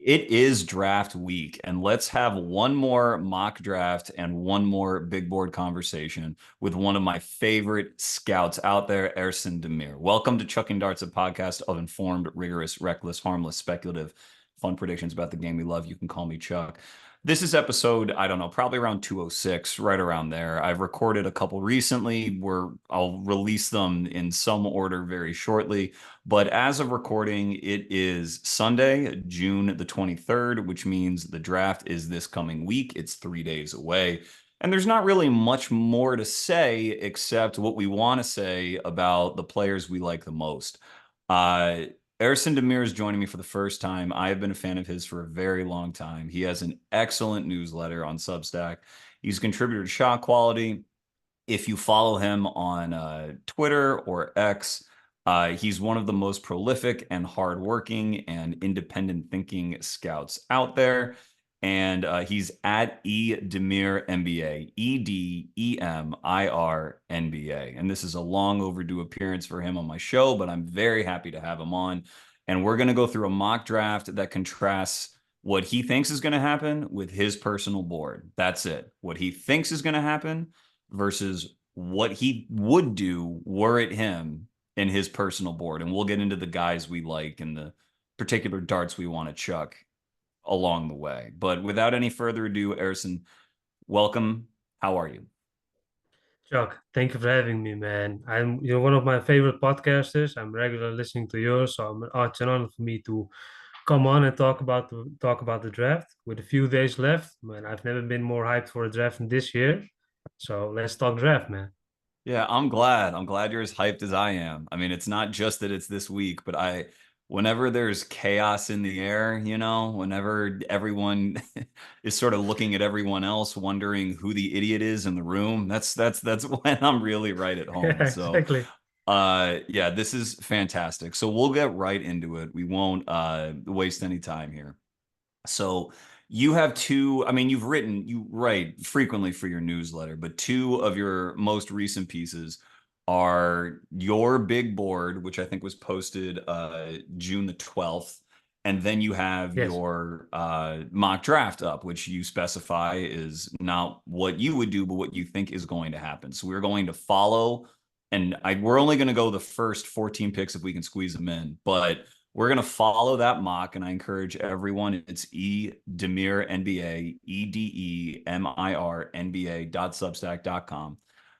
It is draft week, and let's have one more mock draft and one more big board conversation with one of my favorite scouts out there, Ersin Demir. Welcome to Chucking Darts, a podcast of informed, rigorous, reckless, harmless, speculative, fun predictions about the game we love. You can call me Chuck. This is episode, I don't know, probably around 206, right around there. I've recorded a couple recently where I'll release them in some order very shortly. But as of recording, it is Sunday, June the 23rd, which means the draft is this coming week. It's 3 days away. And there's not really much more to say except what we want to say about the players we like the most. Uh, Ersin Demir is joining me for the first time. I have been a fan of his for a very long time. He has an excellent newsletter on Substack. He's a contributor to Shot Quality. If you follow him on Twitter or X, he's one of the most prolific and hardworking and independent thinking scouts out there. And he's at E Demir NBA, EDEMIR NBA. And this is a long overdue appearance for him on my show, but I'm very happy to have him on. And we're going to go through a mock draft that contrasts what he thinks is going to happen with his personal board. That's it. What he thinks is going to happen versus what he would do were it him in his personal board. And we'll get into the guys we like and the particular darts we want to chuck along the way. But without any further ado, Ersin, welcome. How are you? Chuck, thank you for having me, man. You're one of my favorite podcasters. I'm regularly listening to yours, so it's an honor for me to come on and talk about the draft. With a few days left, man, I've never been more hyped for a draft than this year. So let's talk draft, man. Yeah, I'm glad. I'm glad you're as hyped as I am. I mean, it's not just that it's this week, but whenever there's chaos in the air, whenever everyone is sort of looking at everyone else, wondering who the idiot is in the room, that's when I'm really right at Yeah, home. So, exactly. yeah, this is fantastic. So we'll get right into it. We won't waste any time here. So you have two, I mean, you write frequently for your newsletter, but two of your most recent pieces are your big board, which I think was posted June the 12th. And then you have Yes. your mock draft up, which you specify is not what you would do, but what you think is going to happen. So we're going to follow, and we're only going to go the first 14 picks if we can squeeze them in. But we're going to follow that mock, and I encourage everyone. It's E Demir NBA, EDEMIR NBA.substack.com.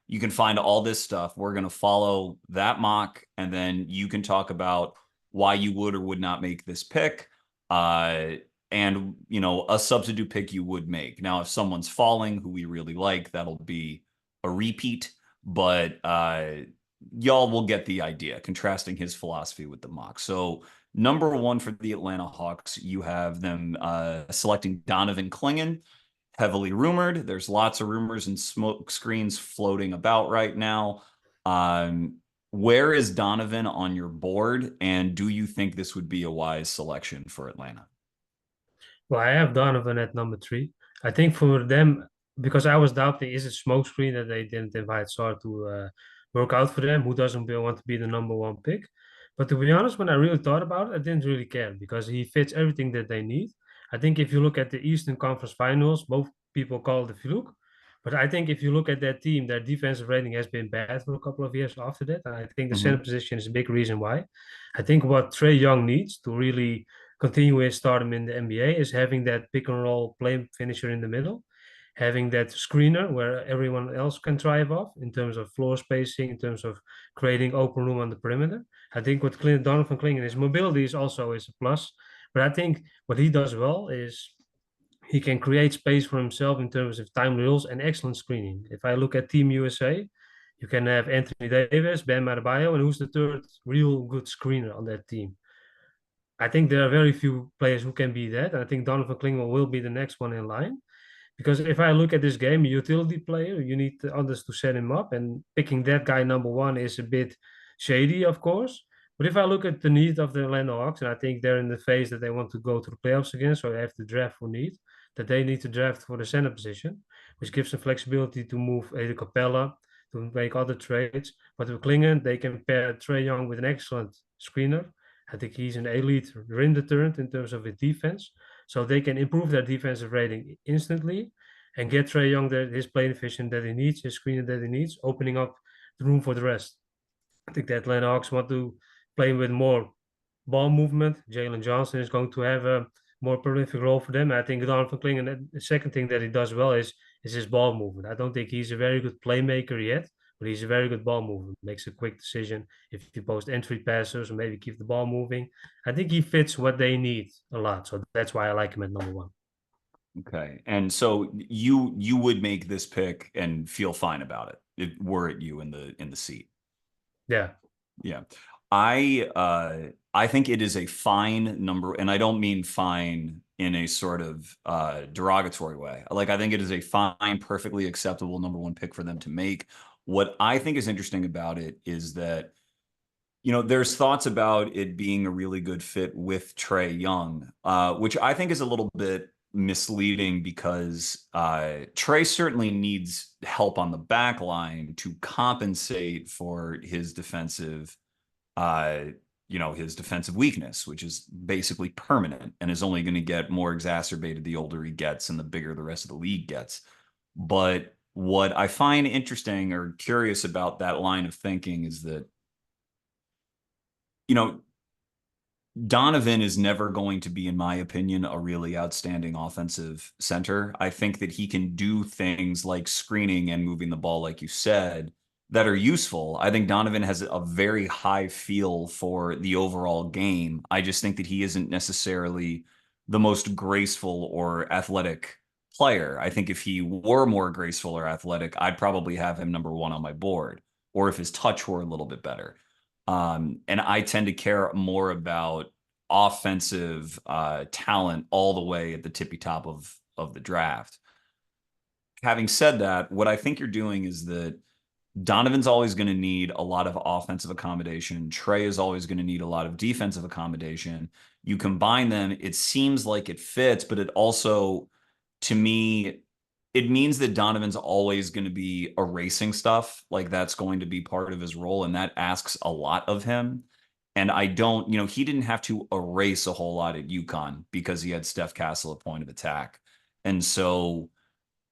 You can find all this stuff. We're going to follow that mock, and then you can talk about why you would or would not make this pick, uh, and a substitute pick you would make. Now, if someone's falling who we really like, that'll be a repeat, but y'all will get the idea, contrasting his philosophy with the mock. So number one for the Atlanta Hawks, you have them selecting Donovan Clingan, heavily rumored. There's lots of rumors and smoke screens floating about right now. Where is Donovan on your board, and do you think this would be a wise selection for Atlanta? Well, I have Donovan at number three. I think for them, because I was doubting, is it smokescreen that they didn't invite Sar to work out for them? Who doesn't want to be the number one pick? But to be honest, when I really thought about it, I didn't really care because he fits everything that they need. I think if you look at the Eastern Conference Finals, both people call it a fluke. But I think if you look at that team, their defensive rating has been bad for a couple of years after that. And I think the center Mm-hmm. position is a big reason why. I think what Trey Young needs to really continue his stardom in the NBA is having that pick and roll play finisher in the middle, having that screener where everyone else can thrive off in terms of floor spacing, in terms of creating open room on the perimeter. I think what Donovan Clingan, his mobility is a plus, but I think what he does well is he can create space for himself in terms of time drills and excellent screening. If I look at Team USA, you can have Anthony Davis, Ben Adebayo, and who's the third real good screener on that team? I think there are very few players who can be that. I think Donovan Klingel will be the next one in line. Because if I look at this game, a utility player, you need others to set him up. And picking that guy number one is a bit shady, of course. But if I look at the need of the Atlanta Hawks, and I think they're in the phase that they want to go to the playoffs again, so they have to draft for need, that they need to draft for the center position, which gives them flexibility to move Eddie Capella, to make other trades. But with Klingon, they can pair Trey Young with an excellent screener. I think he's an elite rim deterrent in terms of his defense. so they can improve their defensive rating instantly and get Trae Young his playing efficient that he needs, his screener that he needs, opening up the room for the rest. I think the Atlanta Hawks want to play with more ball movement. Jalen Johnson is going to have a more prolific role for them. I think Donovan Clingan, the second thing that he does well is his ball movement. I don't think he's a very good playmaker yet, but he's a very good ball mover. Makes a quick decision if you post entry passes or maybe keep the ball moving. I think he fits what they need a lot. So that's why I like him at number one. Okay. And so you would make this pick and feel fine about it were it you in the seat. Yeah. Yeah. I think it is a fine number, and I don't mean fine in a sort of derogatory way. Like, I think it is a fine, perfectly acceptable number one pick for them to make. What I think is interesting about it is that, there's thoughts about it being a really good fit with Trae Young, which I think is a little bit misleading because Trae certainly needs help on the back line to compensate for his defensive his defensive weakness, which is basically permanent and is only going to get more exacerbated the older he gets and the bigger the rest of the league gets. But what I find interesting or curious about that line of thinking is that, Donovan is never going to be, in my opinion, a really outstanding offensive center. I think that he can do things like screening and moving the ball, like you said, that are useful. I think Donovan has a very high feel for the overall game. I just think that he isn't necessarily the most graceful or athletic player. I think if he were more graceful or athletic, I'd probably have him number one on my board, or if his touch were a little bit better. And I tend to care more about offensive talent all the way at the tippy top of the draft. Having said that, what I think you're doing is that Donovan's always going to need a lot of offensive accommodation. Trae is always going to need a lot of defensive accommodation. You combine them, it seems like it fits, but it also, to me, it means that Donovan's always going to be erasing stuff. Like, that's going to be part of his role, and that asks a lot of him. And I don't, he didn't have to erase a whole lot at UConn because he had Steph Castle at point of attack. And so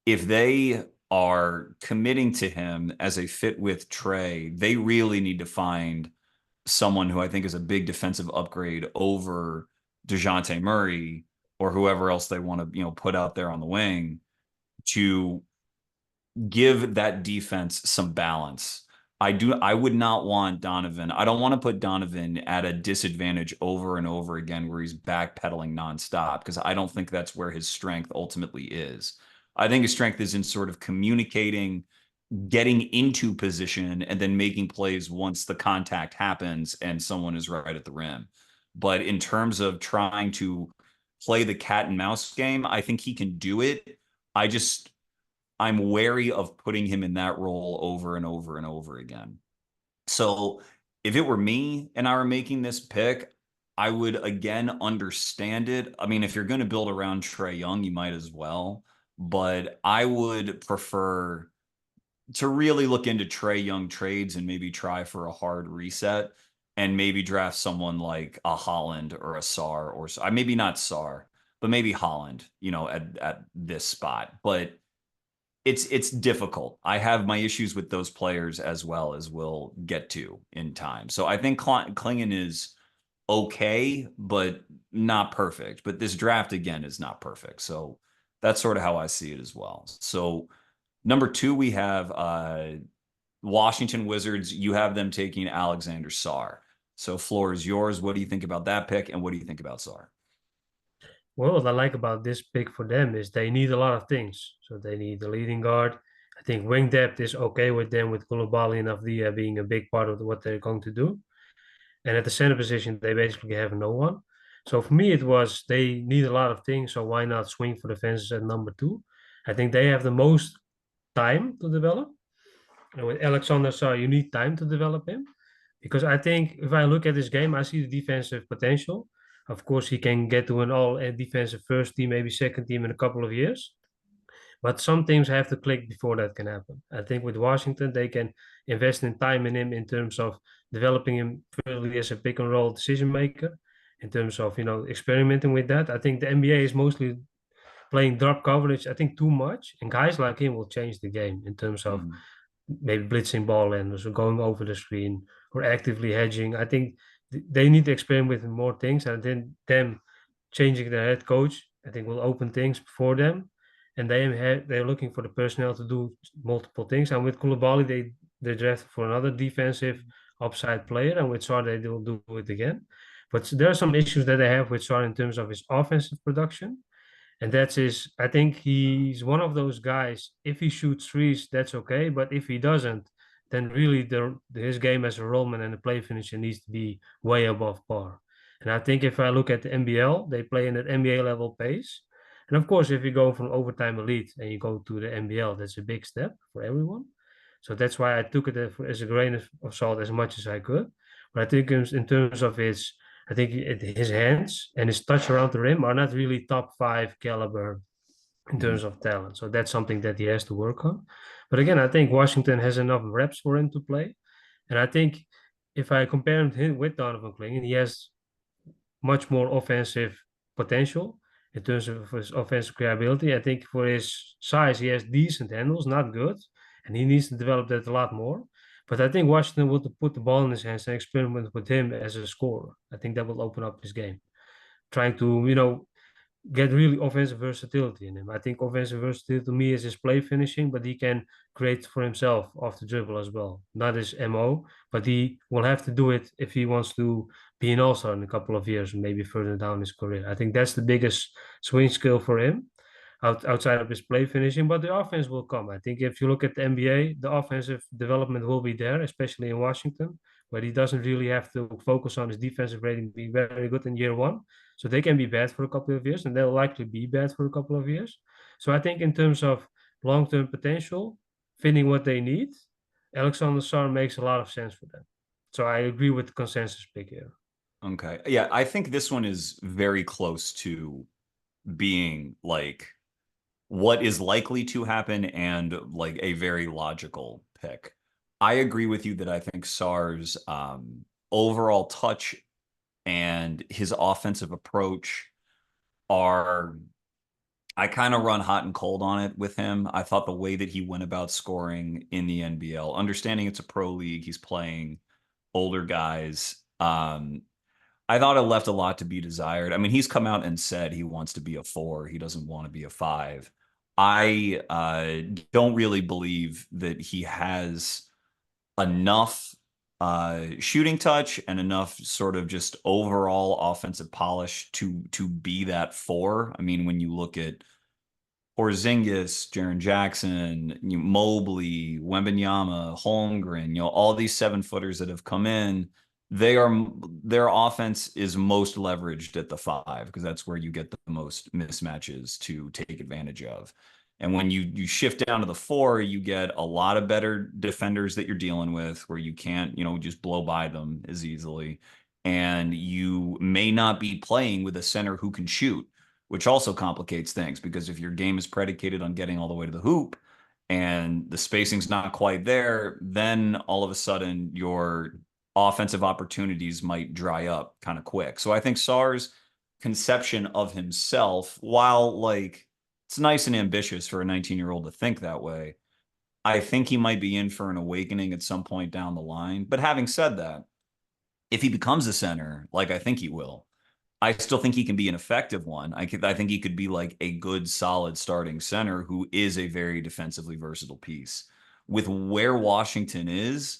if they are committing to him as a fit with Trae, they really need to find someone who I think is a big defensive upgrade over DeJounte Murray or whoever else they want to, put out there on the wing to give that defense some balance. I would not want Donovan. I don't want to put Donovan at a disadvantage over and over again where he's backpedaling nonstop, because I don't think that's where his strength ultimately is. I think his strength is in sort of communicating, getting into position, and then making plays once the contact happens and someone is right at the rim. But in terms of trying to play the cat and mouse game, I think he can do it. I'm wary of putting him in that role over and over and over again. So if it were me and I were making this pick, I would again understand it. I mean, if you're going to build around Trae Young, you might as well. But I would prefer to really look into Trae Young trades and maybe try for a hard reset and maybe draft someone like a Holland or a Sar, or maybe not Sar, but maybe Holland, at this spot. But it's difficult. I have my issues with those players as well, as we'll get to in time. So I think Clingan is okay, but not perfect. But this draft, again, is not perfect. So that's sort of how I see it as well. So number 2, we have Washington Wizards. You have them taking Alexander Sarr. So floor is yours. What do you think about that pick, and what do you think about Sarr? Well, what I like about this pick for them is they need a lot of things. So they need the leading guard. I think wing depth is okay with them, with Koulibaly and Avdia being a big part of what they're going to do. And at the center position, they basically have no one. So for me, it was they need a lot of things. So why not swing for the fences at number 2? I think they have the most time to develop. And with Alexander Sarr, you need time to develop him. Because I think if I look at this game, I see the defensive potential. Of course, he can get to an all defensive first team, maybe second team in a couple of years. But some teams have to click before that can happen. I think with Washington, they can invest in time in him in terms of developing him further as a pick and roll decision maker. in terms of, experimenting with that. I think the NBA is mostly playing drop coverage, I think, too much. And guys like him will change the game in terms of Mhm. maybe blitzing ball handlers or going over the screen or actively hedging. I think they need to experiment with more things, and then them changing their head coach, I think, will open things for them. And they're looking for the personnel to do multiple things. And with Koulibaly, they drafted for another defensive upside player, and with Sarr they will do it again. But there are some issues that they have with Sarr in terms of his offensive production, and that's his. I think he's one of those guys. If he shoots threes, that's okay. But if he doesn't, then really his game as a rollman and a play finisher needs to be way above par. And I think if I look at the NBL, they play in that NBA level pace. And of course, if you go from overtime elite and you go to the NBL, that's a big step for everyone. So that's why I took it as a grain of salt as much as I could. But I think in terms of his hands and his touch around the rim are not really top five caliber in Mhm. terms of talent. So that's something that he has to work on. But again, I think Washington has enough reps for him to play. And I think if I compare him with Donovan Clingan, he has much more offensive potential in terms of his offensive creability. I think for his size, he has decent handles, not good, and he needs to develop that a lot more. But I think Washington will put the ball in his hands and experiment with him as a scorer. I think that will open up his game. Trying to, get really offensive versatility in him. I think offensive versatility to me is his play finishing, but he can create for himself off the dribble as well. Not his MO, but he will have to do it if he wants to be an all-star in a couple of years, maybe further down his career. I think that's the biggest swing skill for him outside of his play finishing, but the offense will come. I think if you look at the NBA, the offensive development will be there, especially in Washington, where he doesn't really have to focus on his defensive rating being very good in year one. So they can be bad for a couple of years, and they'll likely be bad for a couple of years. So I think in terms of long-term potential, fitting what they need, Alexander Sarr makes a lot of sense for them. So I agree with the consensus pick here. Okay. Yeah, I think this one is very close to being like what is likely to happen and like a very logical pick. I agree with you that I think Sar's overall touch and his offensive approach are, I kind of run hot and cold on it with him. I thought the way that he went about scoring in the NBL, understanding it's a pro league, he's playing older guys. I thought it left a lot to be desired. I mean, he's come out and said he wants to be a four. He doesn't want to be a five. I don't really believe that he has enough shooting touch and enough sort of just overall offensive polish to be that four. I mean, when you look at Porzingis, Jaren Jackson, Mobley, Wembanyama, Holmgren, all these 7-footers that have come in, their offense is most leveraged at the five because that's where you get the most mismatches to take advantage of. And when you shift down to the four, you get a lot of better defenders that you're dealing with where you can't, just blow by them as easily. And you may not be playing with a center who can shoot, which also complicates things because if your game is predicated on getting all the way to the hoop and the spacing's not quite there, then all of a sudden your offensive opportunities might dry up kind of quick. So I think Sar's conception of himself, while like it's nice and ambitious for a 19-year-old to think that way, I think he might be in for an awakening at some point down the line. But having said that, if he becomes a center, like I think he will, I still think he can be an effective one. I think he could be like a good, solid starting center who is a very defensively versatile piece. With where Washington is,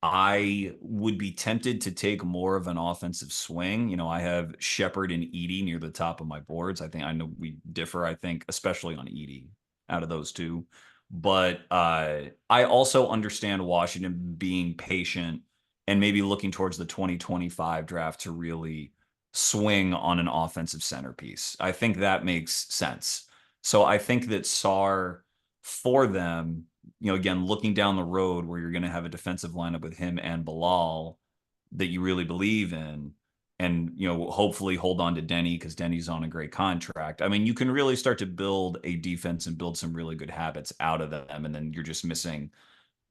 I would be tempted to take more of an offensive swing. I have Shepard and Edey near the top of my boards. I know we differ, I think, especially on Edey out of those two. But I also understand Washington being patient and maybe looking towards the 2025 draft to really swing on an offensive centerpiece. I think that makes sense. So I think that Sarr for them, again, looking down the road where you're going to have a defensive lineup with him and Bilal that you really believe in, and hopefully hold on to Denny because Denny's on a great contract. I mean, you can really start to build a defense and build some really good habits out of them, and then you're just missing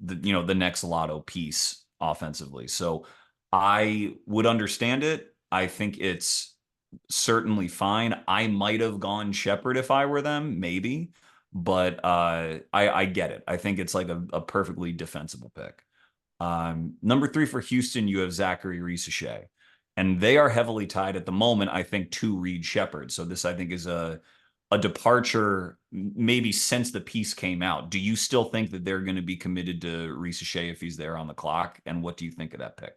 the next lotto piece offensively. So I would understand it. I think it's certainly fine. I might have gone Shepherd if I were them, maybe, but I get it. I think it's like a perfectly defensible pick. Number three for Houston, you have Zachary Risachet, and they are heavily tied at the moment, I think, to Reed Shepherd. So this, I think, is a departure maybe since the piece came out. Do you still think that they're going to be committed to Risachet if he's there on the clock? And what do you think of that pick?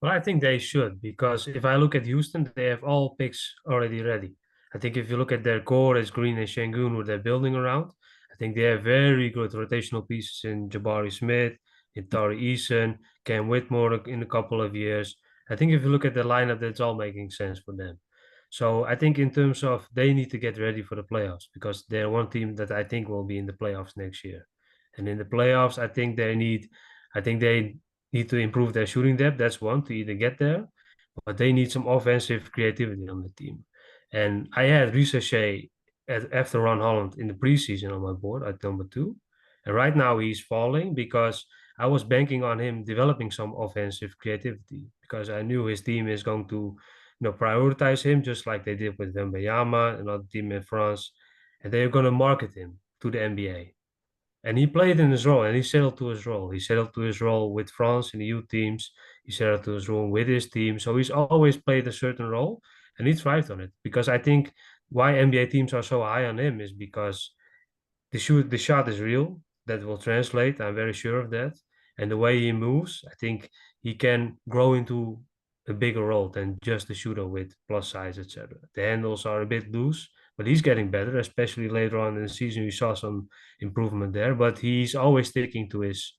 Well, I think they should, because if I look at Houston, they have all picks already ready. I think if you look at their core as Green and Şengün, who they're building around, I think they have very good rotational pieces in Jabari Smith, in Tari Eason, Cam Whitmore in a couple of years. I think if you look at the lineup, that's all making sense for them. So I think in terms of they need to get ready for the playoffs, because they're one team that I think will be in the playoffs next year. And in the playoffs, I think they need to improve their shooting depth. That's one, to either get there, but they need some offensive creativity on the team. And I had Ricochet after Ron Holland in the preseason on my board at number two. And right now he's falling because I was banking on him developing some offensive creativity, because I knew his team is going to, prioritize him just like they did with Wembanyama, another team in France, and they're going to market him to the NBA. And he played in his role, and he settled to his role. He settled to his role with France in the youth teams. He settled to his role with his team. So he's always played a certain role, and he thrived on it. Because I think why NBA teams are so high on him is because the shot is real. That will translate. I'm very sure of that. And the way he moves, I think he can grow into a bigger role than just a shooter with plus size, etc. The handles are a bit loose, but he's getting better, especially later on in the season. We saw some improvement there, but he's always sticking to his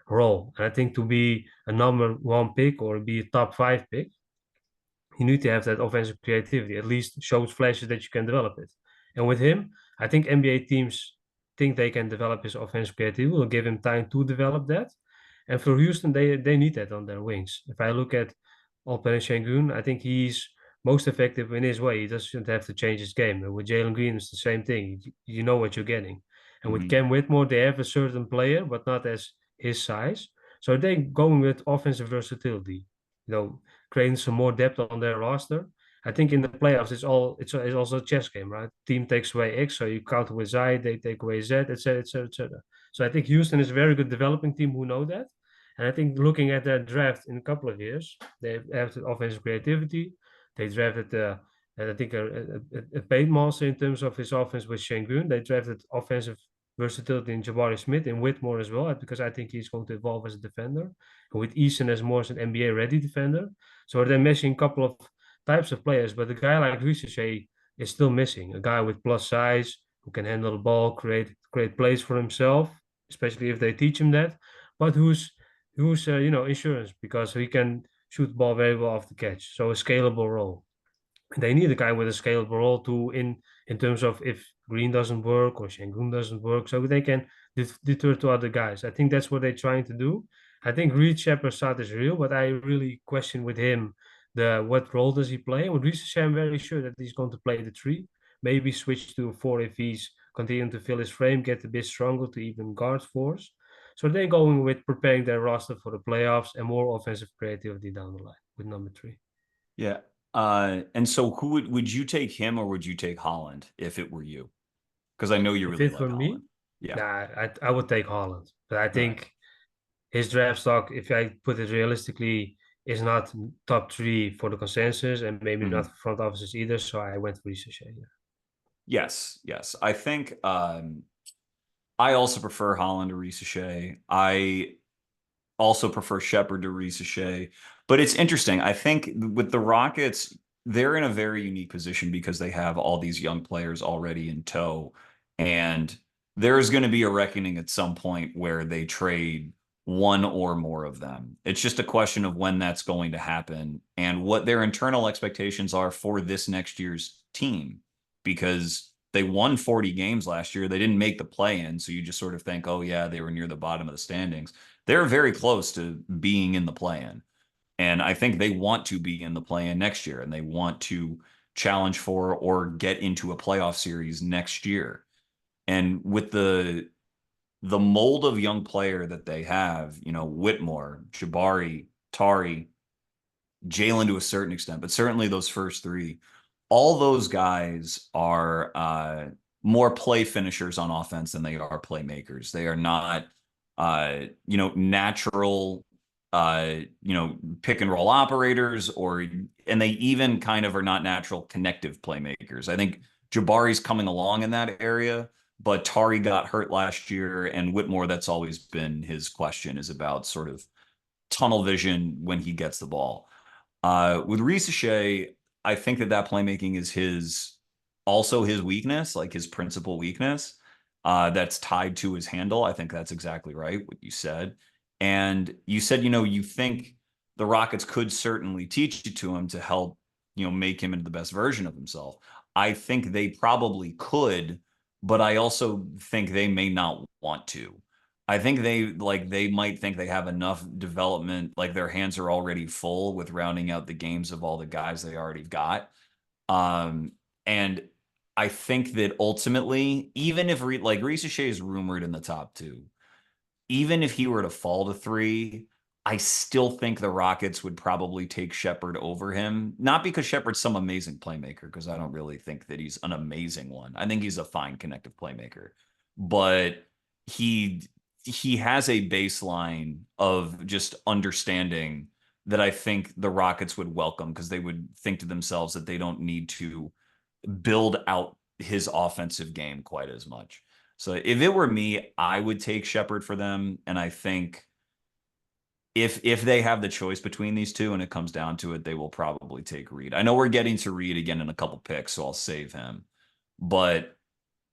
role. And I think to be a number one pick or be a top five pick, you need to have that offensive creativity, at least shows flashes that you can develop it. And with him, I think NBA teams think they can develop his offensive creativity, will give him time to develop that. And for Houston, they need that on their wings. If I look at Alperen Şengün, I think he's most effective in his way. He doesn't have to change his game. And with Jalen Green, it's the same thing. You know what you're getting. And with Mhm. Cam Whitmore, they have a certain player, but not as his size. So they're going with offensive versatility. Creating some more depth on their roster. I think in the playoffs, it's also a chess game, right? Team takes away X, so you counter with Z, they take away Z, etc., etc., etc. So I think Houston is a very good developing team who know that. And I think looking at their draft in a couple of years, they have the offensive creativity. They drafted, I think, a paint master in terms of his offense with Şengün. They drafted offensive versatility in Jabari Smith and Whitmore as well, because I think he's going to evolve as a defender. And with Eason as more as an NBA ready defender. So they're missing a couple of types of players, but a guy like Ricochet is still missing. A guy with plus size who can handle the ball, create plays for himself, especially if they teach him that. But who's insurance, because he can shoot the ball very well off the catch. So a scalable role. They need a guy with a scalable role to in terms of if Green doesn't work or Şengün doesn't work, so they can deter to other guys. I think that's what they're trying to do. I think Reed Shepard's shot is real, but I really question with him the what role does he play. With Reece, I'm very sure that he's going to play the three, maybe switch to a four if he's continuing to fill his frame, get a bit stronger to even guard fours. So they're going with preparing their roster for the playoffs and more offensive creativity down the line with number three. Yeah. And so who would you take, him or would you take Holland if it were you? Because I know you If really it were like me, Holland. Yeah. nah, I would take Holland. But I All right. think his draft stock, if I put it realistically, is not top three for the consensus and maybe not Mhm. for front offices either. So I went for Ricochet. Yeah. Yes, yes. I think I also prefer Holland to Risachet. I also prefer Shepard to Risachet. But it's interesting. I think with the Rockets, they're in a very unique position because they have all these young players already in tow. And there's going to be a reckoning at some point where they trade one or more of them. It's just a question of when that's going to happen and what their internal expectations are for this next year's team. Because they won 40 games last year. They didn't make the play in. So you just sort of think, oh, yeah, they were near the bottom of the standings. They're very close to being in the play-in. And I think they want to be in the play-in next year, and they want to challenge for or get into a playoff series next year. And with the mold of young player that they have, Whitmore, Jabari, Tari, Jalen to a certain extent, but certainly those first three, all those guys are more play finishers on offense than they are playmakers. They are not, natural, pick and roll operators, and they even kind of are not natural connective playmakers. I think Jabari's coming along in that area, but Tari got hurt last year, and Whitmore, that's always been his question, is about sort of tunnel vision when he gets the ball. With Risache, I think that playmaking is also his weakness, like his principal weakness. That's tied to his handle. I think that's exactly right what you said. And you said, you think the Rockets could certainly teach it to him to help, make him into the best version of himself. I think they probably could, but I also think they may not want to. I think they might think they have enough development, like their hands are already full with rounding out the games of all the guys they already got. And I think that ultimately, even if like Reese Shea is rumored in the top two, even if he were to fall to three, I still think the Rockets would probably take Shepherd over him. Not because Shepherd's some amazing playmaker, because I don't really think that he's an amazing one. I think he's a fine connective playmaker, but he he has a baseline of just understanding that I think the Rockets would welcome, because they would think to themselves that they don't need to build out his offensive game quite as much. So if it were me, I would take Shepherd for them. And I think if they have the choice between these two and it comes down to it, they will probably take Reed. I know we're getting to Reed again in a couple picks, so I'll save him. But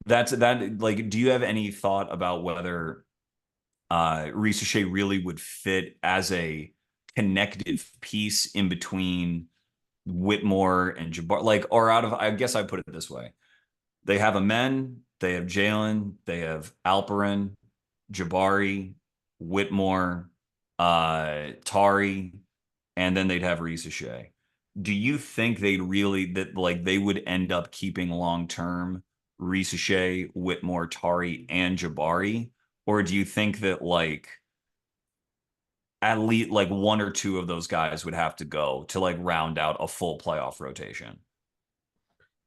that's that. Like, do you have any thought about whether Reese Shea really would fit as a connective piece in between Whitmore and Jabbar? Like, or out of, I guess I put it this way: they have a men, they have Jalen, they have Alperin, Jabari, Whitmore, Tari, and then they'd have Reese Shea. Do you think they would end up keeping long term Reese Shea, Whitmore, Tari, and Jabari? Or do you think that like at least like one or two of those guys would have to go to like round out a full playoff rotation?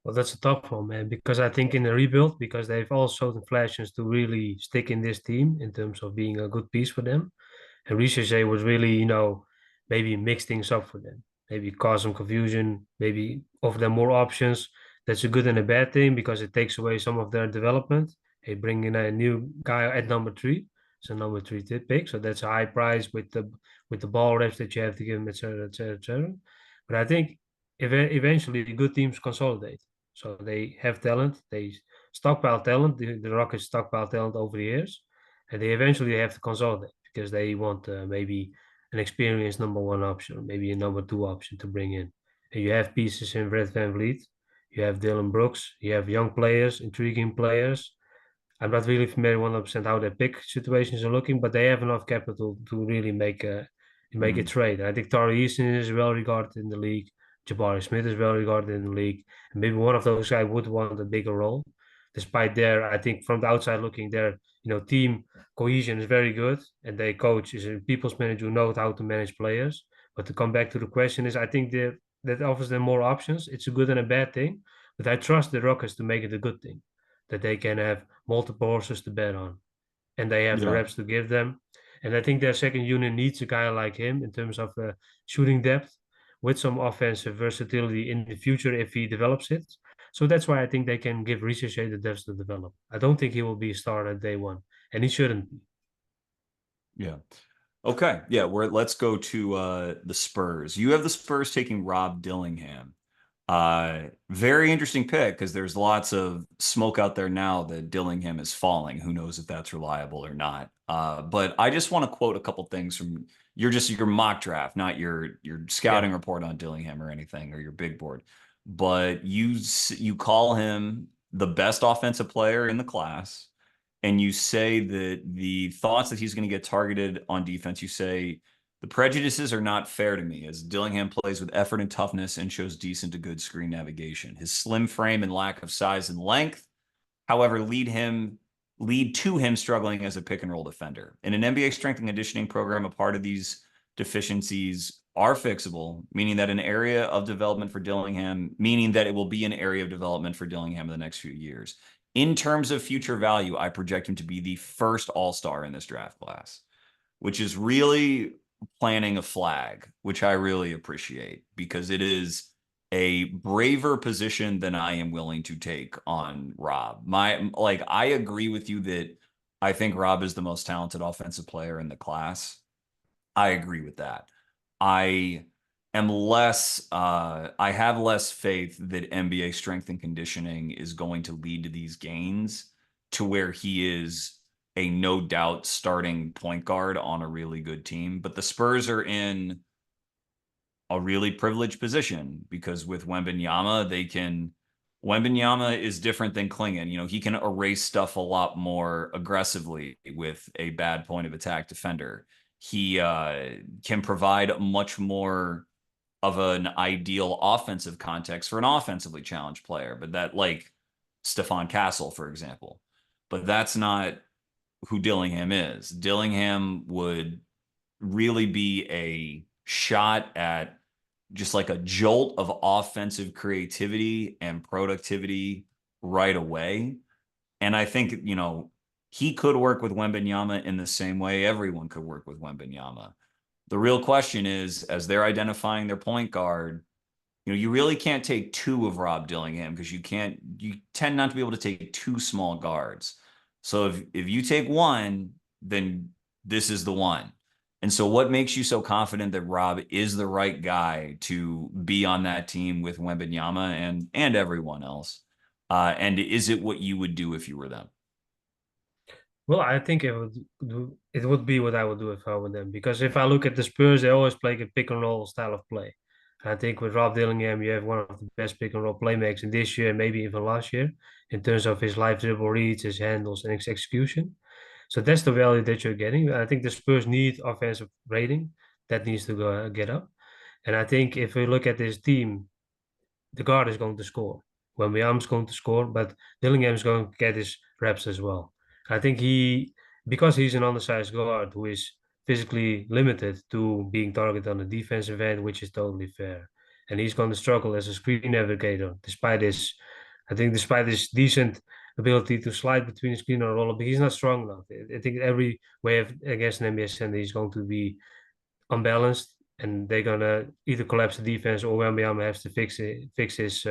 Well, that's a tough one, man, because I think in the rebuild, because they've all shown the flashes to really stick in this team in terms of being a good piece for them. And Ricochet was really, maybe mix things up for them, maybe cause some confusion, maybe offer them more options. That's a good and a bad thing because it takes away some of their development. They bring in a new guy at number three. It's a number three pick, so that's a high price with the ball reps that you have to give him, etc., etc., etc. But I think eventually good teams consolidate. So they have talent, they stockpile talent. The Rockets stockpile talent over the years, and they eventually have to consolidate because they want maybe an experienced number one option, maybe a number two option to bring in. And you have pieces in Red Van Vliet, you have Dylan Brooks, you have young players, intriguing players. I'm not really familiar 100% how their pick situations are looking, but they have enough capital to really make a Mm, trade. I think Tari Easton is well regarded in the league. Jabari Smith is well regarded in the league. And maybe one of those guys would want a bigger role. Despite their, I think from the outside looking, their team cohesion is very good, and their coach is a people's manager who knows how to manage players. But to come back to the question is, I think that offers them more options. It's a good and a bad thing, but I trust the Rockets to make it a good thing, that they can have multiple horses to bet on, and they have the yeah. reps to give them. And I think their second unit needs a guy like him in terms of shooting depth with some offensive versatility in the future if he develops it. So that's why I think they can give Ricochet the depth to develop. I don't think he will be a starter day one, and he shouldn't be. Yeah. Okay. Yeah, let's go to the Spurs. You have the Spurs taking Rob Dillingham. Very interesting pick because there's lots of smoke out there now that Dillingham is falling. Who knows if that's reliable or not? But I just want to quote a couple things from your mock draft, not your Yeah. scouting report on Dillingham or anything or your big board. But you call him the best offensive player in the class, and you say that the thoughts that he's going to get targeted on defense, you say the prejudices are not fair to me as Dillingham plays with effort and toughness and shows decent to good screen navigation. His slim frame and lack of size and length, however, lead to him struggling as a pick and roll defender. In an NBA strength and conditioning program, a part of these deficiencies are fixable, meaning that an area of development for Dillingham, meaning that it will be an area of development for Dillingham in the next few years. In terms of future value, I project him to be the first all-star in this draft class, which is really planting a flag, which I really appreciate because it is a braver position than I am willing to take on Rob. I agree with you that I think Rob is the most talented offensive player in the class. I agree with that. I I have less faith that NBA strength and conditioning is going to lead to these gains to where he is a no doubt starting point guard on a really good team. But the Spurs are in a really privileged position because with Wembanyama, Wembanyama is different than Klingon. You know, he can erase stuff a lot more aggressively with a bad point of attack defender. He can provide much more of an ideal offensive context for an offensively challenged player, but that like Stephon Castle, for example. But that's not who Dillingham is. Dillingham would really be a shot at just like a jolt of offensive creativity and productivity right away. And I think, you know, he could work with Wembanyama in the same way everyone could work with Wembanyama. The real question is, as they're identifying their point guard, you know, you really can't take two of Rob Dillingham because you tend not to be able to take two small guards. So if you take one, then this is the one. And so what makes you so confident that Rob is the right guy to be on that team with Wembanyama and everyone else? And is it what you would do if you were them? Well, I think it would be what I would do if I were them. Because if I look at the Spurs, they always play a pick and roll style of play. I think with Rob Dillingham, you have one of the best pick and roll playmakers in this year, maybe even last year, in terms of his live dribble reads, his handles, and his execution. So that's the value that you're getting. I think the Spurs need offensive rating that needs to go get up. And I think if we look at this team, the guard is going to score. Wembanyama's going to score, but Dillingham is going to get his reps as well. I think because he's an undersized guard who is physically limited to being targeted on the defensive end, which is totally fair. And he's going to struggle as a screen navigator, despite his decent ability to slide between the screen and roll up, he's not strong enough. I think every way against an NBA center, he's going to be unbalanced, and they're gonna either collapse the defense or Wembanyama has to fix his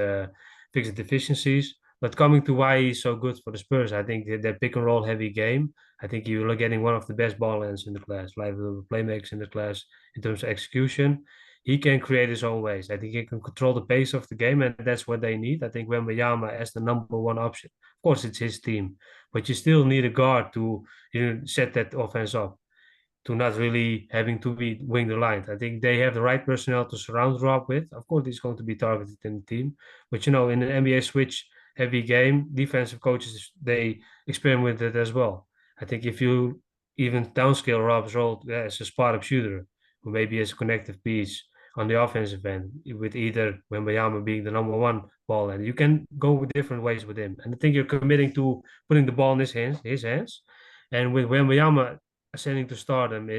deficiencies. But coming to why he's so good for the Spurs, I think that pick and roll heavy game. I think you're getting one of the best ball hands in the class, like the playmakers in the class in terms of execution. He can create his own ways. I think he can control the pace of the game, and that's what they need. I think Wembanyama as the number one option. Of course, it's his team, but you still need a guard to set that offense up to not really having to be wing the line. I think they have the right personnel to surround Rob with. Of course, he's going to be targeted in the team, but in an NBA switch heavy game, defensive coaches they experiment with it as well. I think if you even downscale Rob's role as a spot up shooter, or maybe as a connective piece on the offensive end, with either Wembanyama being the number one ball, and you can go with different ways with him. And I think you're committing to putting the ball in his hands. And with Wembanyama ascending to stardom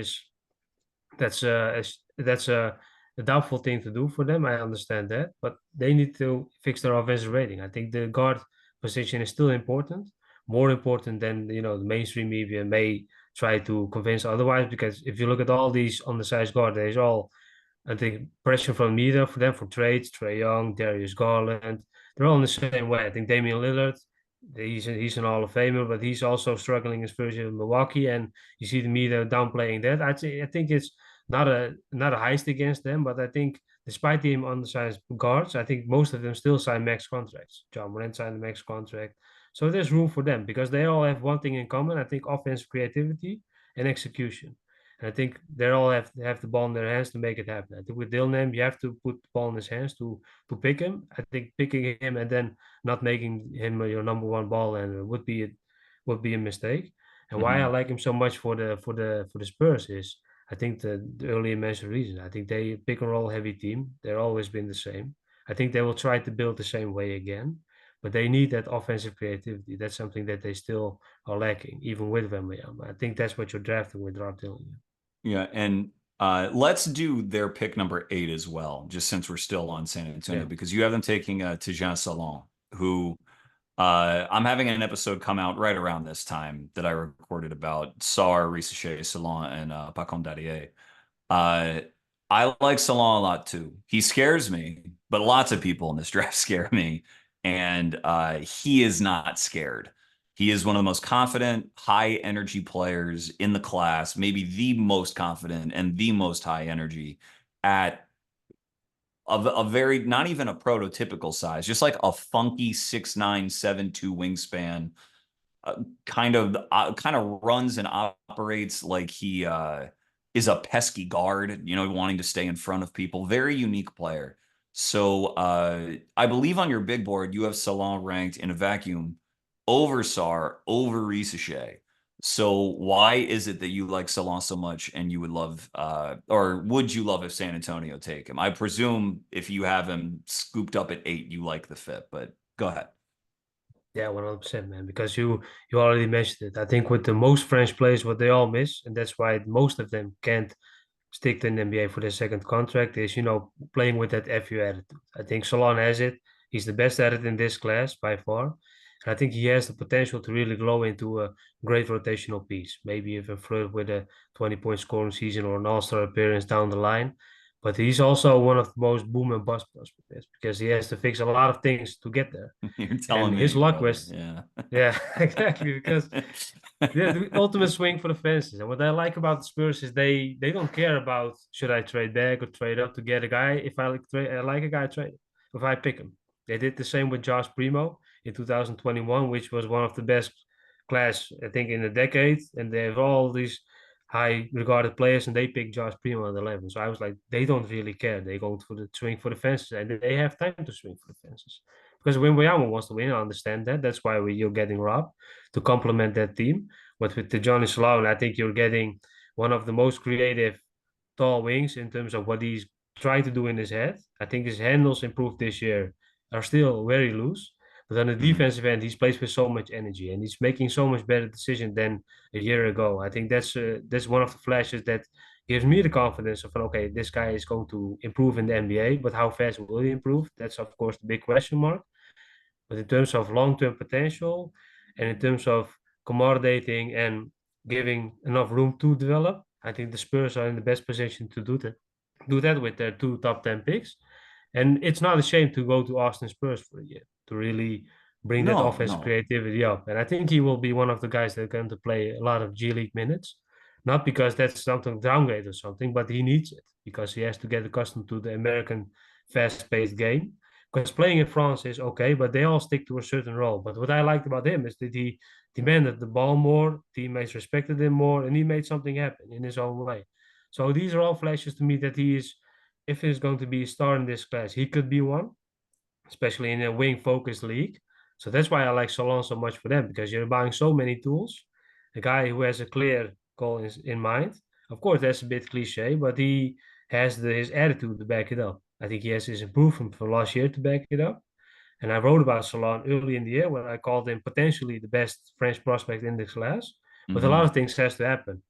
that's a doubtful thing to do for them. I understand that, but they need to fix their offensive rating. I think the guard position is still important, more important than the mainstream media may try to convince otherwise. Because if you look at all these undersized guards, there's all I think pressure from media for them for trades, Trae Young, Darius Garland, they're all in the same way. I think Damian Lillard, he's an Hall of Famer, but he's also struggling his first year in Milwaukee, and you see the media downplaying that. I think it's not a heist against them, but I think despite the undersized guards, I think most of them still sign max contracts. John Morant signed a max contract, so there's room for them because they all have one thing in common. I think offensive creativity and execution. And I think they all have the ball in their hands to make it happen. I think with Dilnam, you have to put the ball in his hands to pick him. I think picking him and then not making him your number one ball and would be a mistake. And why I Mhm. like him so much for the Spurs is I think the earlier mentioned reason. I think they pick and roll heavy team. They've always been the same. I think they will try to build the same way again, but they need that offensive creativity. That's something that they still are lacking, even with Wembanyama. I think that's what you're drafting with Rob Dillingham. Yeah, and Let's do their pick number 8 as well, just since we're still on San Antonio, Yeah. because you have them taking Tijan Salon, who I'm having an episode come out right around this time that I recorded about Sarr, Risacher, Salon, and Pacon Dadier. Uh, I like Salon a lot too. He scares me, but lots of people in this draft scare me, and he is not scared. He is one of the most confident, high energy players in the class, maybe the most confident and the most high energy at a very, not even a prototypical size, just like a funky 6'9", 7'2" wingspan, kind of runs and operates like he is a pesky guard, wanting to stay in front of people. Very unique player. So I believe on your big board you have Salon ranked in a vacuum over Sarr, over Risacher. So why is it that you like Salon so much and you would love, or would you love if San Antonio take him? I presume if you have him scooped up at 8, you like the fit, but go ahead. Yeah, 100%, man. Because you already mentioned it. I think with the most French players, what they all miss, and that's why most of them can't stick to an NBA for their second contract, is playing with that FU attitude. I think Solon has it. He's the best at it in this class by far. And I think he has the potential to really grow into a great rotational piece. Maybe even flirt with a 20-point scoring season or an all-star appearance down the line. But he's also one of the most boom and bust prospects because he has to fix a lot of things to get there. You're And telling his me, luck brother. was, Yeah. yeah, exactly. Because the ultimate swing for the fences. And what I like about the Spurs is they don't care about should I trade back or trade up to get a guy. If I like a guy, trade. If I pick him, they did the same with Josh Primo in 2021, which was one of the best class I think in a decade. And they have all these high regarded players, and they picked Josh Primo at 11. So I was like, they don't really care. They go for the swing for the fences, and they have time to swing for the fences. Because Wembanyama wants to win, I understand that. That's why you're getting robbed to complement that team. But with the Johnny Sloan, I think you're getting one of the most creative tall wings in terms of what he's trying to do in his head. I think his handles improved this year are still very loose. But on the Mhm. defensive end, he's plays with so much energy and he's making so much better decision than a year ago. I think that's one of the flashes that gives me the confidence of okay, this guy is going to improve in the NBA. But how fast will he improve? That's of course the big question mark. But in terms of long-term potential and in terms of accommodating and giving enough room to develop, I think the Spurs are in the best position to do that with their two top 10 picks. And it's not a shame to go to Austin Spurs for a year to really bring that No, offensive no. creativity up. And I think he will be one of the guys that are going to play a lot of G League minutes. Not because that's something downgrade or something, but he needs it because he has to get accustomed to the American fast-paced game. Because playing in France is okay, but they all stick to a certain role. But what I liked about him is that he demanded the ball more, teammates respected him more, and he made something happen in his own way. So these are all flashes to me that he is, if he's going to be a star in this class, he could be one, especially in a wing focused league. So that's why I like Solon so much for them because you're buying so many tools. A guy who has a clear goal in mind. Of course, that's a bit cliche, but he has his attitude to back it up. I think he has his improvement from last year to back it up. And I wrote about Solon early in the year when I called him potentially the best French prospect in this class. But a lot Hmm. of things has to happen.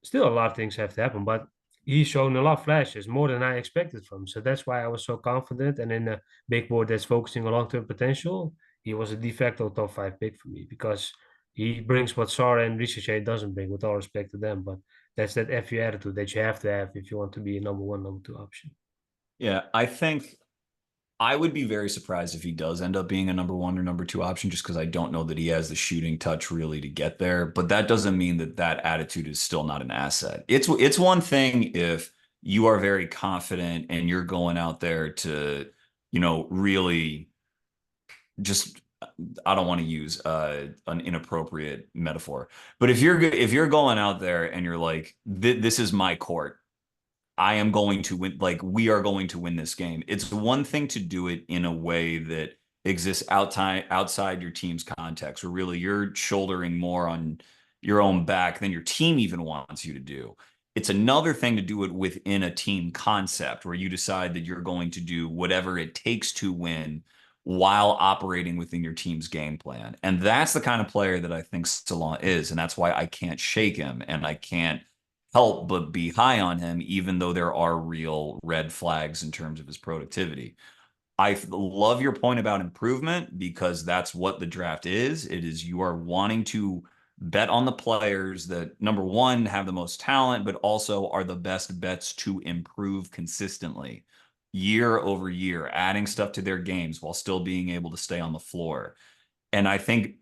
Still, a lot of things have to happen, but he's shown a lot of flashes, more than I expected from. So that's why I was so confident. And in a big board that's focusing on long-term potential, he was a de facto top 5 pick for me because he brings what Sara and Ricochet doesn't bring, with all respect to them. But that's that FU attitude that you have to have if you want to be a number one, number two option. Yeah, I think I would be very surprised if he does end up being a number 1 or number 2 option, just because I don't know that he has the shooting touch really to get there. But that doesn't mean that that attitude is still not an asset. It's one thing if you are very confident and you're going out there to, really just, I don't want to use an inappropriate metaphor, but if you're going out there and you're like, this is my court. I am going to win, like we are going to win this game. It's one thing to do it in a way that exists outside your team's context, where really you're shouldering more on your own back than your team even wants you to do. It's another thing to do it within a team concept where you decide that you're going to do whatever it takes to win while operating within your team's game plan. And that's the kind of player that I think Salon is. And that's why I can't shake him and I can't help but be high on him, even though there are real red flags in terms of his productivity. I love your point about improvement because that's what the draft is. It is you are wanting to bet on the players that, number one, have the most talent, but also are the best bets to improve consistently year over year, adding stuff to their games while still being able to stay on the floor. And I think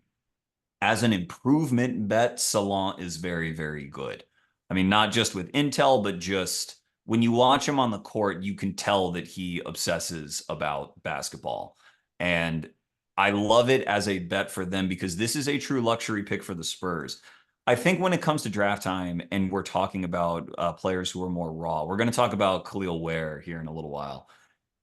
as an improvement bet, Salon is very, very good. I mean, not just with intel, but just when you watch him on the court, you can tell that he obsesses about basketball. And I love it as a bet for them because this is a true luxury pick for the Spurs. I think when it comes to draft time and we're talking about players who are more raw, we're going to talk about Khalil Ware here in a little while.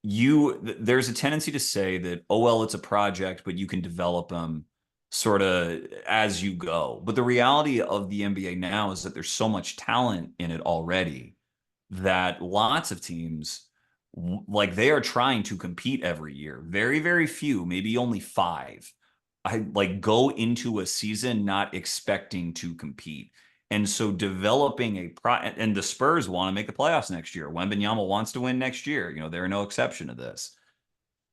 There's a tendency to say that, oh, well, it's a project, but you can develop them sort of as you go. But the reality of the NBA now is that there's so much talent in it already that lots of teams, like, they are trying to compete every year. Very, very few, maybe only five, I like go into a season not expecting to compete. And so developing and the Spurs want to make the playoffs next year. Wembanyama wants to win next year. They're no exception to this.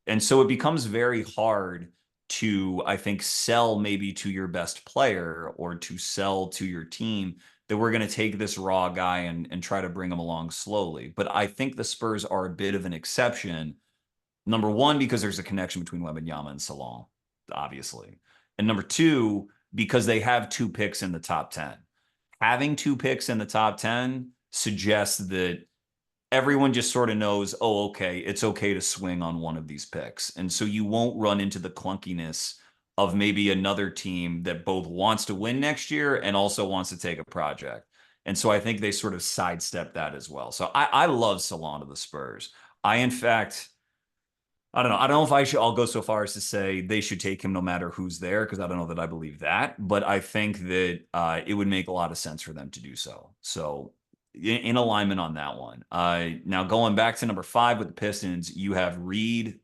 And so it becomes very hard to, I think, sell maybe to your best player or to sell to your team that we're going to take this raw guy and try to bring him along slowly. But I think the Spurs are a bit of an exception. Number one, because there's a connection between Wembanyama and Salon, obviously. And number two, because they have two picks in the top 10. Having two picks in the top 10 suggests that everyone just sort of knows, oh, okay, it's okay to swing on one of these picks. And so you won't run into the clunkiness of maybe another team that both wants to win next year and also wants to take a project. And so I think they sort of sidestep that as well. So I love Salon to the Spurs. In fact, I don't know. I don't know if I'll go so far as to say they should take him no matter who's there, because I don't know that I believe that. But I think that it would make a lot of sense for them to do so. So in alignment on that one. Now going back to number 5 with the Pistons, you have Reed.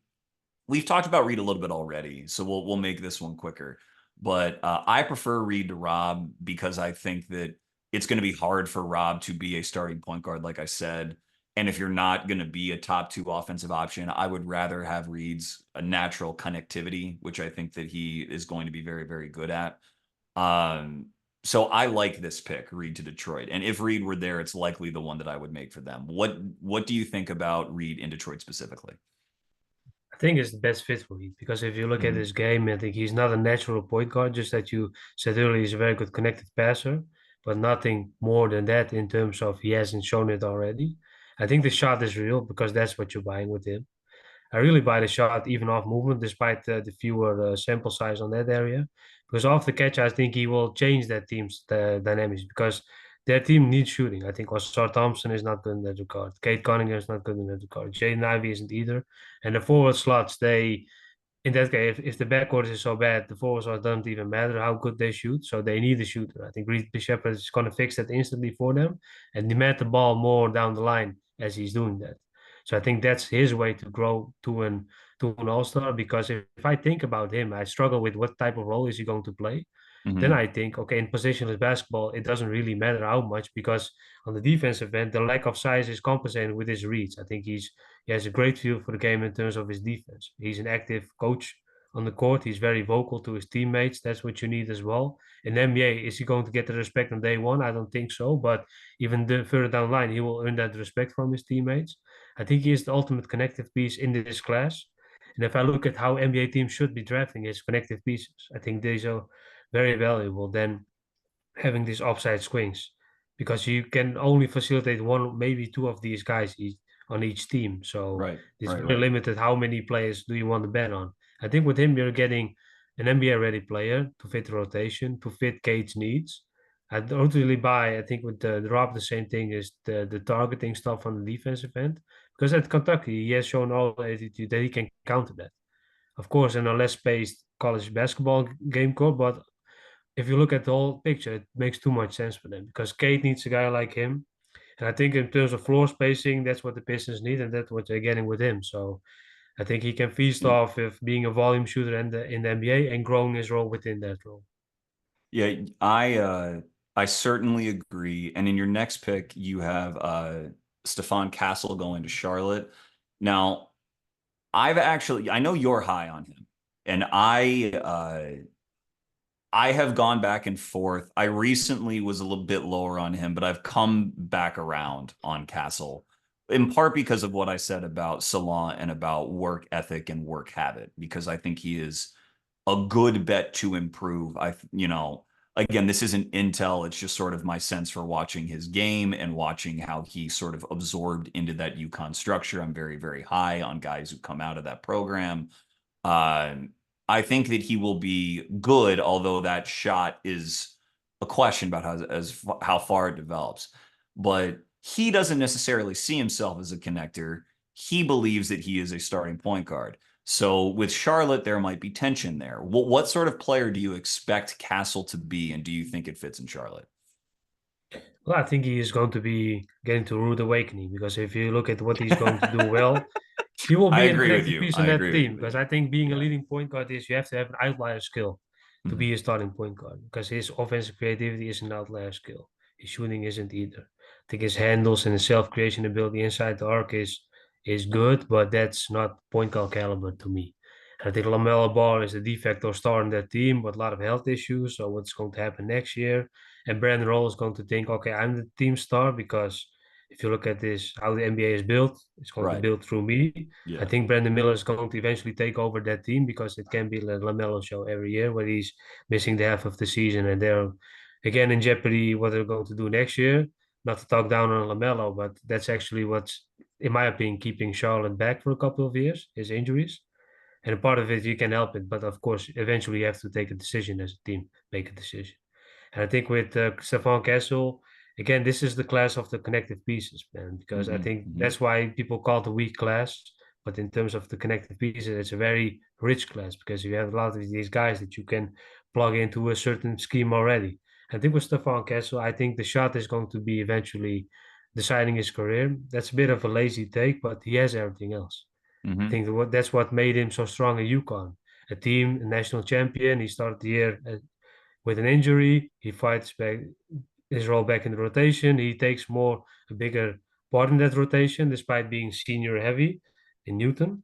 We've talked about Reed a little bit already, so we'll make this one quicker. But I prefer Reed to Rob because I think that it's going to be hard for Rob to be a starting point guard, like I said. And if you're not going to be a top 2 offensive option, I would rather have Reed's a natural connectivity, which I think that he is going to be very, very good at. So I like this pick, Reed to Detroit. And if Reed were there, it's likely the one that I would make for them. What do you think about Reed in Detroit specifically? I think it's the best fit for him because if you look at Mhm. his game, I think he's not a natural point guard. Just that you said earlier, he's a very good connected passer, but nothing more than that in terms of he hasn't shown it already. I think the shot is real because that's what you're buying with him. I really buy the shot even off movement, despite the fewer sample size on that area. Because off the catch, I think he will change that team's dynamics because their team needs shooting. I think Oscar Thompson is not good in that regard. Kate Cunningham is not good in that regard. Jaden Ivey isn't either. And the forward slots, they in that case, if the backcourt is so bad, the forwards doesn't even matter how good they shoot. So they need a shooter. I think Reed Shepherd is going to fix that instantly for them and demand the ball more down the line as he's doing that. So I think that's his way to grow to an all-star. Because if I think about him, I struggle with what type of role is he going to play. Then Mhm. I think, okay, in positionless basketball, it doesn't really matter how much because on the defensive end, the lack of size is compensated with his reads. I think he has a great feel for the game in terms of his defense. He's an active coach on the court. He's very vocal to his teammates. That's what you need as well. In the NBA, is he going to get the respect on day one? I don't think so. But even further down the line, he will earn that respect from his teammates. I think he is the ultimate connective piece in this class. And if I look at how NBA teams should be drafting his connective pieces, I think these are very valuable than having these offside swings because you can only facilitate one, maybe two of these guys on each team. So Right, it's right, very right. limited how many players do you want to bet on. I think with him, you're getting an NBA ready player to fit the rotation, to fit Cade's needs. I don't really buy, I think with the Rob, the same thing is the targeting stuff on the defensive end. Because at Kentucky, he has shown all the attitude that he can counter that. Of course, in a less paced college basketball game court, but if you look at the whole picture, it makes too much sense for them because Kate needs a guy like him. And I think in terms of floor spacing, that's what the Pistons need, and that's what they're getting with him. So I think he can feast Yeah. off of being a volume shooter in the NBA and growing his role within that role. Yeah, I certainly agree. And in your next pick, you have Stephon Castle going to Charlotte. Now, I know you're high on him, and I have gone back and forth. I recently was a little bit lower on him, but I've come back around on Castle, in part because of what I said about Salon and about work ethic and work habit, because I think he is a good bet to improve. Again, this isn't intel. It's just sort of my sense for watching his game and watching how he sort of absorbed into that UConn structure. I'm very, very high on guys who come out of that program. Uh, I think that he will be good, although that shot is a question about how far it develops. But he doesn't necessarily see himself as a connector. He believes that he is a starting point guard. So with Charlotte, there might be tension there. What sort of player do you expect Castle to be, and do you think it fits in Charlotte? Well, I think he is going to be getting to rude awakening because if you look at what he's going to do well, he will I be a agree with connective you. piece in I that agree with you team with because you. I think being a Yeah. leading point guard is you have to have an outlier skill to Mhm. be a starting point guard because his offensive creativity is an outlier skill. His shooting isn't either. I think his handles and his self-creation ability inside the arc is good, but that's not point guard caliber to me. I think LaMelo Ball is the de facto star in that team with a lot of health issues. So what's going to happen next year? And Brandon Roll is going to think, okay, I'm the team star because if you look at this, how the NBA is built, it's going to Right. build through me. I Yeah. think Brandon Miller is going to eventually take over that team because it can be the LaMelo show every year where he's missing the half of the season and they're again in jeopardy what they're going to do next year. Not to talk down on LaMelo, but that's actually what's, in my opinion, keeping Charlotte back for a couple of years, his injuries. And a part of it, you can help it. But of course, eventually you have to take a decision as a team, make a decision. And I think with Stefan Kessel, again, this is the class of the connective pieces, man, because I Hmm. think Hmm. that's why people call it a weak class. But in terms of the connective pieces, it's a very rich class because you have a lot of these guys that you can plug into a certain scheme already. I think with Stefan Kessel, I think the shot is going to be eventually deciding his career. That's a bit of a lazy take, but he has everything else. I Hmm. think that's what made him so strong at UConn. A team, a national champion. He started the year with an injury. He fights back his role back in the rotation. He takes a bigger part in that rotation, despite being senior heavy in Newton,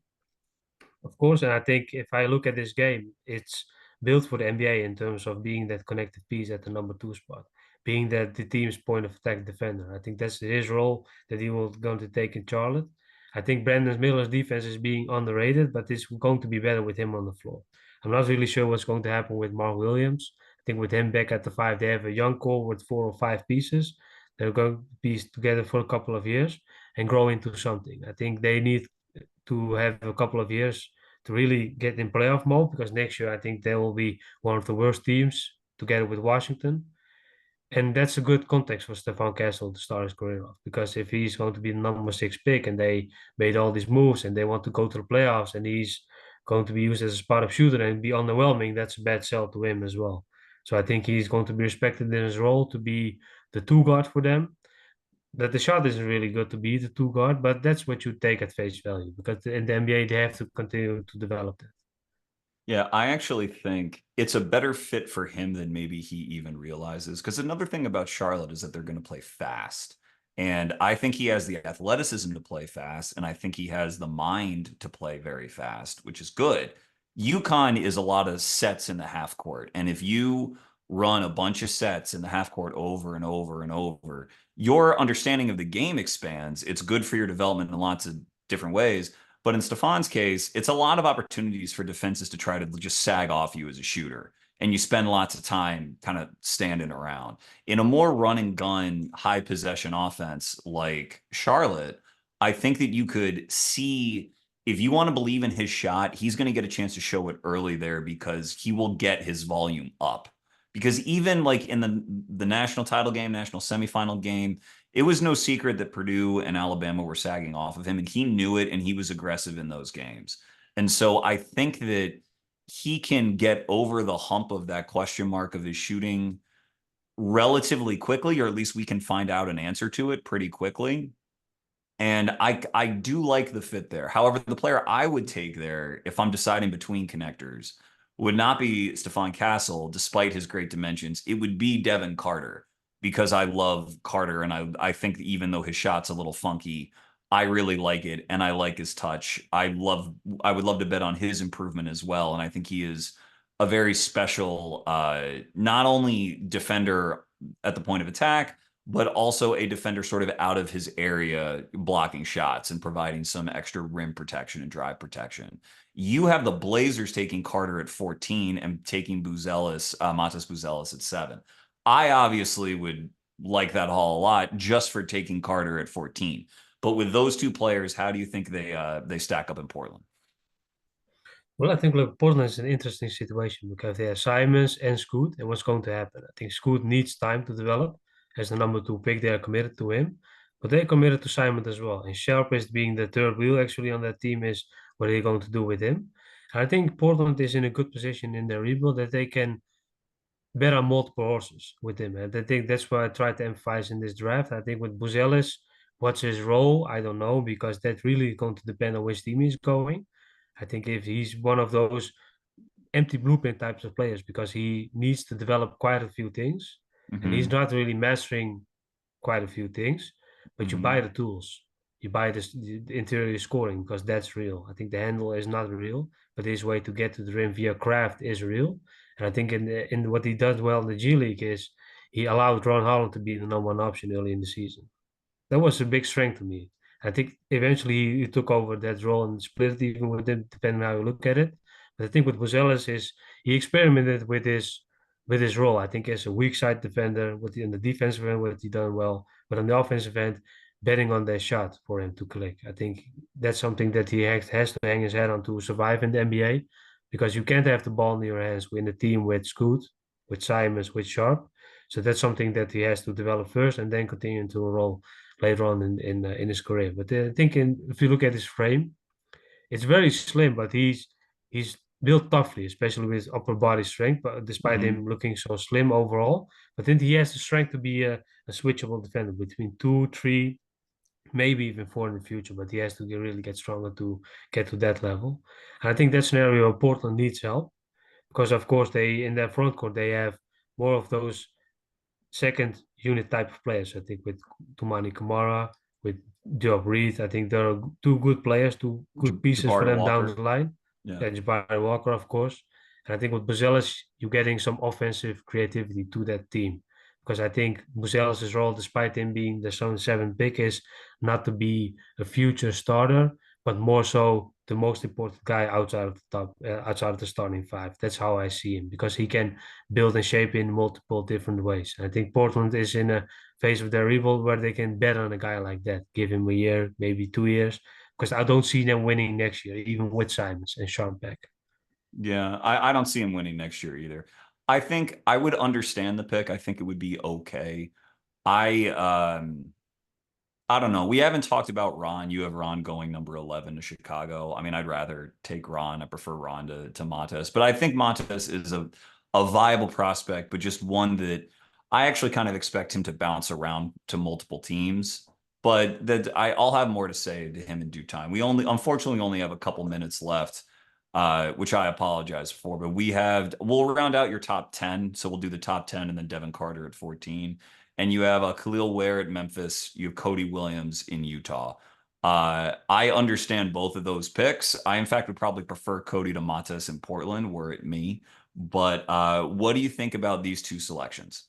of course. And I think if I look at this game, it's built for the NBA in terms of being that connected piece at the number two spot, being that the team's point of attack defender. I think that's his role that he will going to take in Charlotte. I think Brandon Miller's defense is being underrated, but it's going to be better with him on the floor. I'm not really sure what's going to happen with Mark Williams. I think with him back at the five, they have a young core with 4 or 5 pieces. They're going to be together for a couple of years and grow into something. I think they need to have a couple of years to really get in playoff mode because next year I think they will be one of the worst teams together with Washington. And that's a good context for Stefan Castle to start his career off because if he's going to be the number 6 pick and they made all these moves and they want to go to the playoffs and he's going to be used as a spot up shooter and be underwhelming, that's a bad sell to him as well. So I think he's going to be respected in his role to be the two guard for them, that the shot isn't really good to be the two guard, but that's what you take at face value because in the NBA they have to continue to develop that. Yeah, I actually think it's a better fit for him than maybe he even realizes. Because another thing about Charlotte is that they're going to play fast. And I think he has the athleticism to play fast, and I think he has the mind to play very fast, which is good. UConn is a lot of sets in the half court. And if you run a bunch of sets in the half court over and over and over, your understanding of the game expands. It's good for your development in lots of different ways. But in Stefan's case, it's a lot of opportunities for defenses to try to just sag off you as a shooter. And you spend lots of time kind of standing around. In a more run and gun, high possession offense like Charlotte, I think that you could see if you want to believe in his shot, he's going to get a chance to show it early there because he will get his volume up. Because even like in the national title game, national semifinal game, it was no secret that Purdue and Alabama were sagging off of him, and he knew it, and he was aggressive in those games. And so I think that he can get over the hump of that question mark of his shooting relatively quickly, or at least we can find out an answer to it pretty quickly. And I do like the fit there. However, the player I would take there, if I'm deciding between connectors, would not be Stephon Castle, despite his great dimensions. It would be Devin Carter. because I love Carter, and I think even though his shot's a little funky, I really like it, and I like his touch. I would love to bet on his improvement as well, and I think he is a very special, not only defender at the point of attack, but also a defender sort of out of his area, blocking shots and providing some extra rim protection and drive protection. You have the Blazers taking Carter at 14 and taking Matas Buzelis at 7. I obviously would like that haul a lot just for taking Carter at 14. But with those two players, how do you think they stack up in Portland? Well, I think look, Portland is an interesting situation because they have Simons and Scoot, and what's going to happen? I think Scoot needs time to develop as the number 2 pick. They are committed to him, but they're committed to Simon as well. And Sharpest being the third wheel actually on that team is what are they going to do with him? I think Portland is in a good position in their rebuild that they can bet on multiple horses with him. And I think that's what I try to emphasize in this draft. I think with Buzelis, what's his role? I don't know because that's really going to depend on which team he's going. I think if he's one of those empty blueprint types of players because he needs to develop quite a few things and he's Hmm. not really mastering quite a few things, but you buy Hmm. the tools. You buy the interior scoring because that's real. I think the handle is not real, but his way to get to the rim via craft is real. And I think in what he does well in the G League is he allowed Ron Holland to be the number 1 option early in the season. That was a big strength to me. I think eventually he took over that role and split it even with him, depending on how you look at it. But I think with Buzelis is he experimented with his role. I think as a weak side defender, in the defensive end, what he done well, but on the offensive end, betting on their shot for him to click. I think that's something that he has to hang his head on to survive in the NBA, because you can't have the ball in your hands in a team with Scoot, with Simons, with Sharp. So that's something that he has to develop first and then continue to roll later on in his career. But I think if you look at his frame, it's very slim, but he's built toughly, especially with upper body strength. But despite Hmm. him looking so slim overall, but then he has the strength to be a switchable defender between 2, 3, maybe even 4 in the future. But he has to really get stronger to get to that level. And I think that scenario Portland needs help because of course they in their front court they have more of those second unit type of players. I think with Tumani Kamara, with Job Reed, I think there are 2 good players, 2 good pieces for Jabari them down Walker. the line. Yeah. Yeah, Jabari Walker, of course. And I think with Buzelis, you're getting some offensive creativity to that team. Because I think Buzelis' role, despite him being the zone 7 pick, is not to be a future starter, but more so the most important guy outside of the outside of the starting 5. That's how I see him because he can build and shape in multiple different ways. I think Portland is in a phase of their rebuild where they can bet on a guy like that, give him a year, maybe 2 years, because I don't see them winning next year, even with Simons and Sean Beck. Yeah, I don't see him winning next year either. I think I would understand the pick. I think it would be okay. I I don't know. We haven't talked about Ron. You have Ron going number 11 to Chicago. I mean, I'd rather take Ron. I prefer Ron to Montes, but I think Montes is a viable prospect, but just one that I actually kind of expect him to bounce around to multiple teams. But that I'll have more to say to him in due time. We only, unfortunately, only have a couple minutes left, which I apologize for. But we'll round out your top 10. So we'll do the top 10 and then Devin Carter at 14, and you have Khalil Ware at Memphis. You have Cody Williams in Utah. I understand both of those picks. I, in fact, would probably prefer Cody to Matas in Portland were it me. But what do you think about these two selections?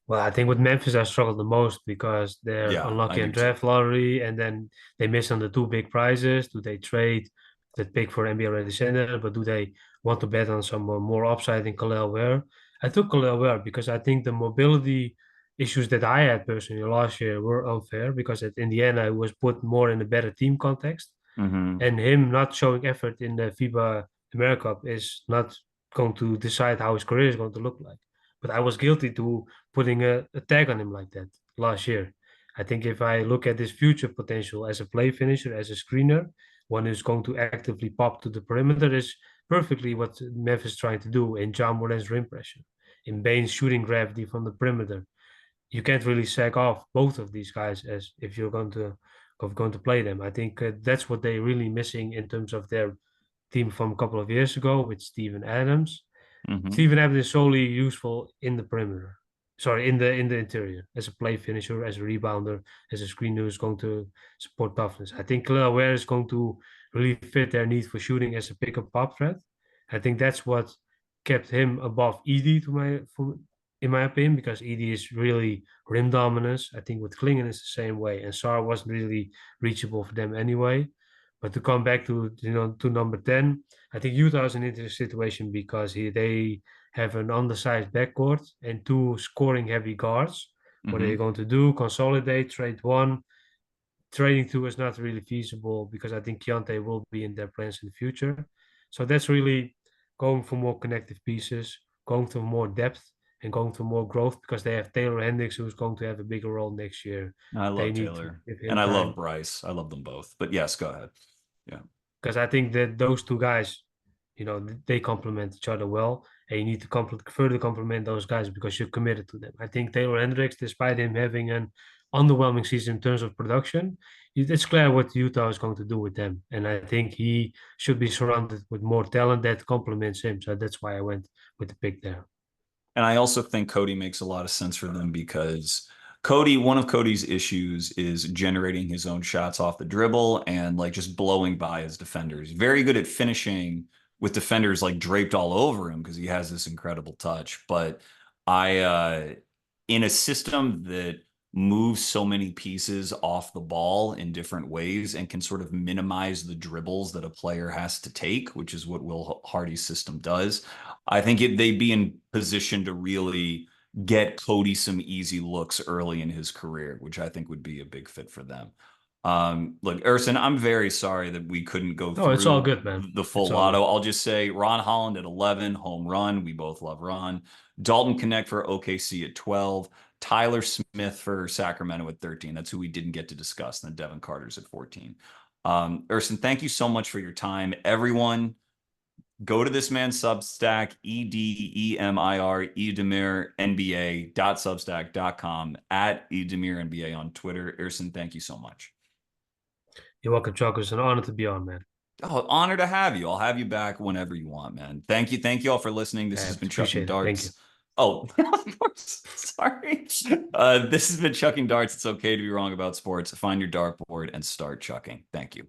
Well, I think with Memphis, I struggled the most because they're Yeah, I unlucky in do too. draft lottery, and then they miss on the 2 big prizes. Do they trade that pick for NBA ready center, but do they want to bet on some more upside in Khalil Ware? I took Khalil Ware because I think the mobility issues that I had personally last year were unfair because in the end I was put more in a better team context, Hmm. and him not showing effort in the FIBA America Cup is not going to decide how his career is going to look like. But I was guilty to putting a tag on him like that last year. I think if I look at his future potential as a play finisher, as a screener, one who's going to actively pop to the perimeter is perfectly what Memphis is trying to do in John Morant's rim pressure, in Bane's shooting gravity from the perimeter. You can't really sack off both of these guys as if you're going to play them. I think that's what they're really missing in terms of their team from a couple of years ago with Steven Adams. Hmm. Steven Adams is solely useful in the perimeter. Sorry, in the interior as a play finisher, as a rebounder, as a screener who's going to support toughness. I think Khalil Ware is going to really fit their need for shooting as a pickup pop threat. I think that's what kept him above ED in my opinion, because ED is really rim dominance. I think with Klingen is the same way, and Sar wasn't really reachable for them anyway. But to come back to to number 10, I think Utah is an interesting situation because they have an undersized backcourt and two scoring heavy guards. What are they Mm-hmm. going to do? Consolidate, trade one. Trading two is not really feasible because I think Keontae will be in their plans in the future. So that's really going for more connective pieces, going for more depth, and going for more growth because they have Taylor Hendricks who's going to have a bigger role next year. I They love need to Taylor give and him I love time Bryce. I love them both. But yes, go ahead. Yeah. because I think that those two guys, they complement each other well, and you need to further complement those guys because you're committed to them. I think Taylor Hendricks, despite him having an underwhelming season in terms of production, it's clear what Utah is going to do with them, and I think he should be surrounded with more talent that complements him. So that's why I went with the pick there. And I also think Cody makes a lot of sense for them because one of Cody's issues is generating his own shots off the dribble and like just blowing by his defenders. Very good at finishing with defenders like draped all over him because he has this incredible touch. But in a system that moves so many pieces off the ball in different ways and can sort of minimize the dribbles that a player has to take, which is what Will Hardy's system does. I think they'd be in position to really get Cody some easy looks early in his career, which I think would be a big fit for them. Look, Ersin, I'm very sorry that we couldn't go No, it's all through good, man. the full It's all lotto. good. I'll just say Ron Holland at 11, home run. We both love Ron. Dalton Connect for OKC at 12. Tyler Smith for Sacramento at 13. That's who we didn't get to discuss. And then Devin Carter's at 14. Ersin, thank you so much for your time. Everyone, go to this man's Substack, EDEMIR, Edemir NBA.substack.com, at Edemir NBA on Twitter. Ersin, thank you so much. You're welcome, Chuck. It's an honor to be on, man. Oh, honor to have you. I'll have you back whenever you want, man. Thank you. Thank you all for listening. This I has been Chucking appreciate it. Thank you. Darts. Oh, of course. Sorry. This has been Chucking Darts. It's okay to be wrong about sports. Find your dartboard and start chucking. Thank you.